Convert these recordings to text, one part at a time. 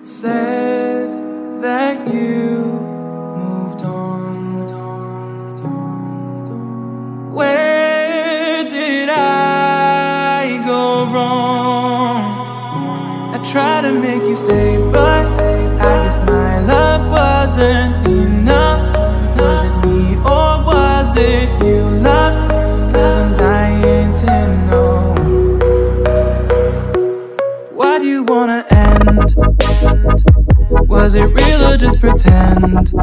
Said that you moved on. Where did I go wrong? I tried to make you stay, but I guess my love wasn't enough. Was it me or was it you, love? 'Cause I'm dying to know. Why do you wanna end? Was it real or just pretend?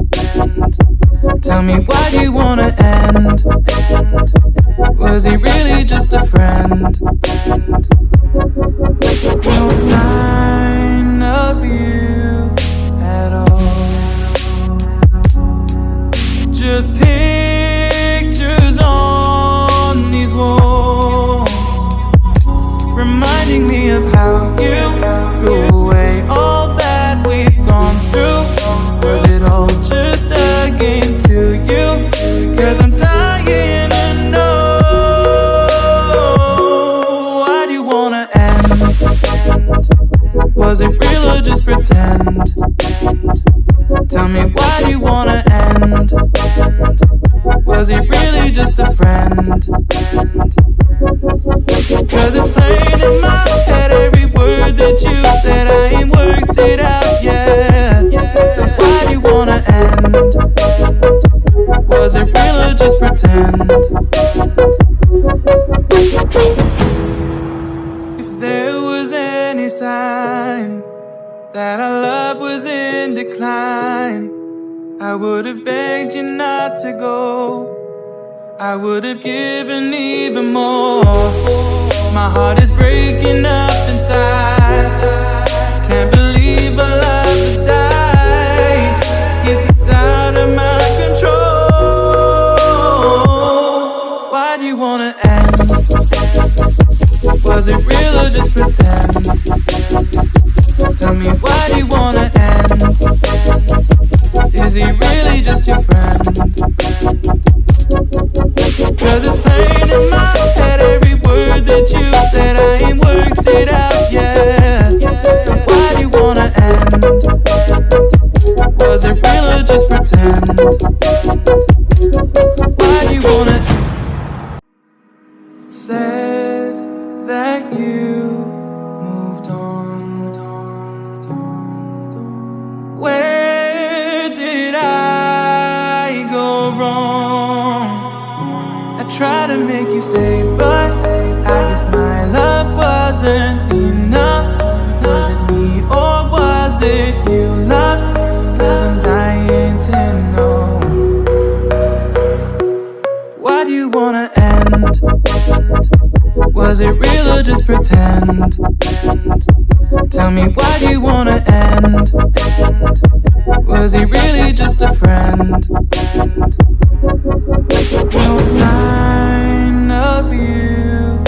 Tell me, why do you wanna end? Was he really just a friend? No sign of you at all. Just pictures on these walls, reminding me of how you threw away all that we've gone through. Was it all just a game to you? 'Cause I'm dying to know. Why do you wanna end? Was it real or just pretend? Tell me, why do you wanna end? Was he really just a friend? 'Cause it's plain in my head, every word that you said, I ain't worked it out yet. So why do you wanna end? Was it real or just pretend? If there was any sign that our love was in decline, I would have begged you not to go. I would have given even more. My heart is breaking up inside. Can't believe our love has died. Guess it's out of my control. Why do you wanna end? Was it real or just pretend? Tell me, why do you wanna end? Is he really just your friend? 'Cause it's plain in my head, every word that you said, I ain't worked it out yet. So why do you wanna end? Was it real or just pretend? Why do you wanna? Said that you moved on. Where did I go wrong? I tried to make you stay, but I guess my love wasn't enough. Was it me or was it you, love? 'Cause I'm dying to know. Why do you wanna end? Was it real or just pretend? Tell me, why do you wanna end? Was he really just a friend? No sign of you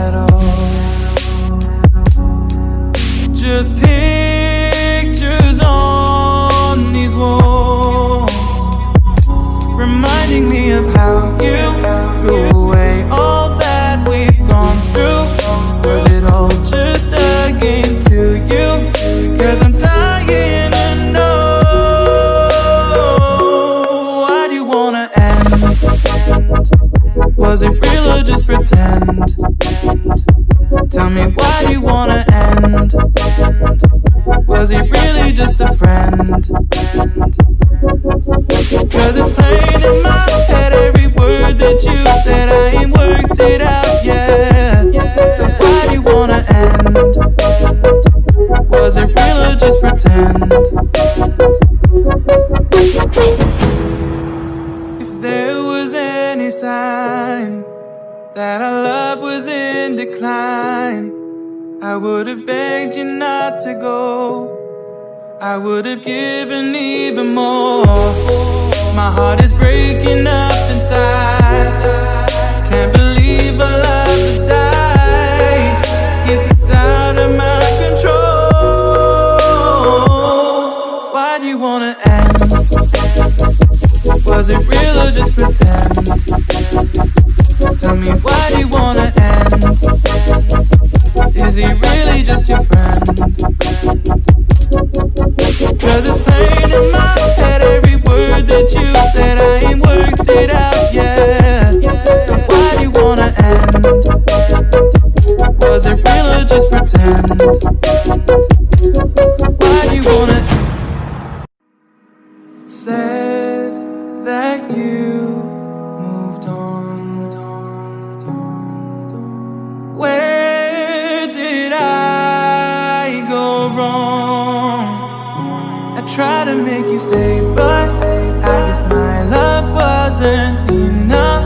at all. Just pictures on these walls, reminding me of how you threw away all that we've gone through. Was it all just a game to you? 'Cause I'm dying to know. Why do you wanna end? Was it real or just pretend? Tell me, why do you wanna end? Was he really just a friend? 'Cause it's plain in my head, every word that you said, I ain't worked it out yet. So why do you wanna end? Was it real or just pretend? If there was any sign that our love was in decline, I would have begged you not to go. I would have given even more. My heart is breaking up inside. Can't believe our love has died. Guess it's out of my control. Why do you wanna end? Was it real or just pretend? Tell me, why do you wanna end? Is he really just your friend? that you said I ain't worked it out yet. So why do you wanna end? Was it real or just pretend? Why do you wanna? Said that you moved on. Where did I go wrong? I tried to make you stay, but I guess my love wasn't enough.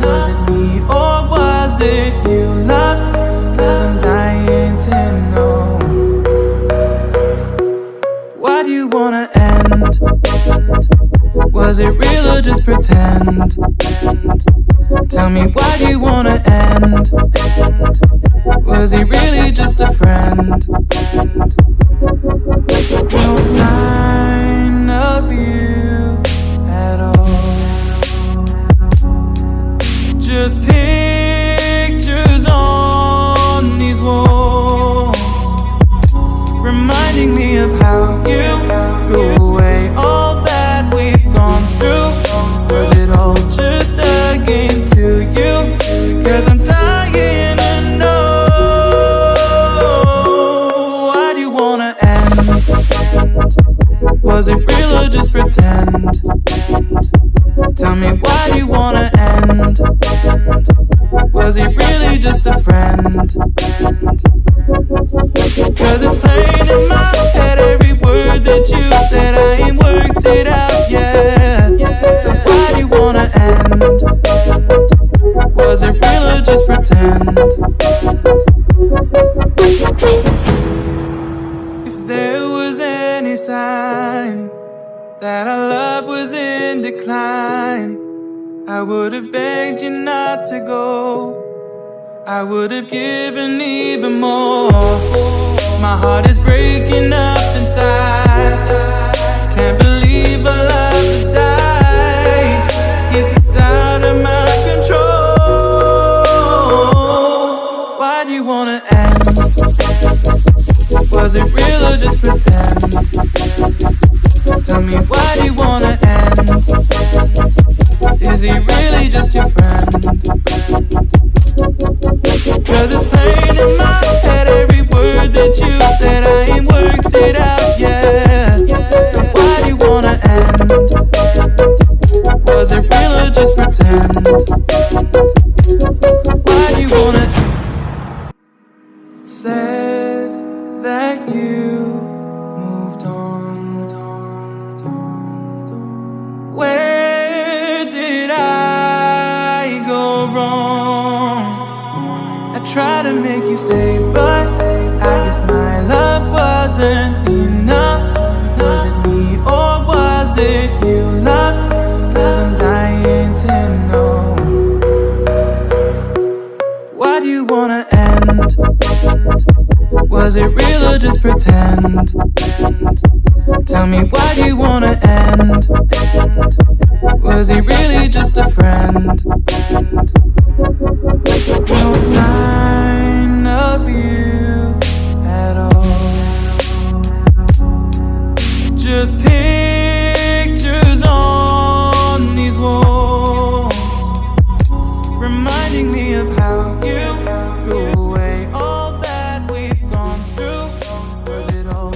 Was it me or was it you, love? 'Cause I'm dying to know. Why do you wanna end? Was it real or just pretend? Tell me, why do you wanna end? Was he really just a friend? No sign of you at all. Just pictures on these walls, reminding me of how you threw away all that we've gone through. Was it all just a game to you? 'Cause I'm dying to know. Why do you wanna end? Was it real or just pretend? Tell me, why do you wanna end? Was he really just a friend? 'Cause it's playing in my head, every word that you said, I ain't worked it out yet. So why do you wanna end? Was it real or just pretend? If there was any sign that our love was in decline, I would have begged you not to go. I would have given even more. My heart is breaking up inside. Can't believe our love has died. Guess it's out of my control. Why do you wanna end? Was it real or just pretend? Tell me, why do you wanna end? Is he really just your friend? 'Cause it's playing in my head, every word that you said, I ain't worked it out yet. So why do you wanna end? Was it real or just pretend? Why do you wanna? Said that you moved on. Where did I go wrong? I tried to make you stay, but I guess my love wasn't enough. Was it me or was it you, love? 'Cause I'm dying to know. Why do you wanna end? Was it real or just pretend? Tell me, why do you wanna end? Was he really just a friend? No sign of you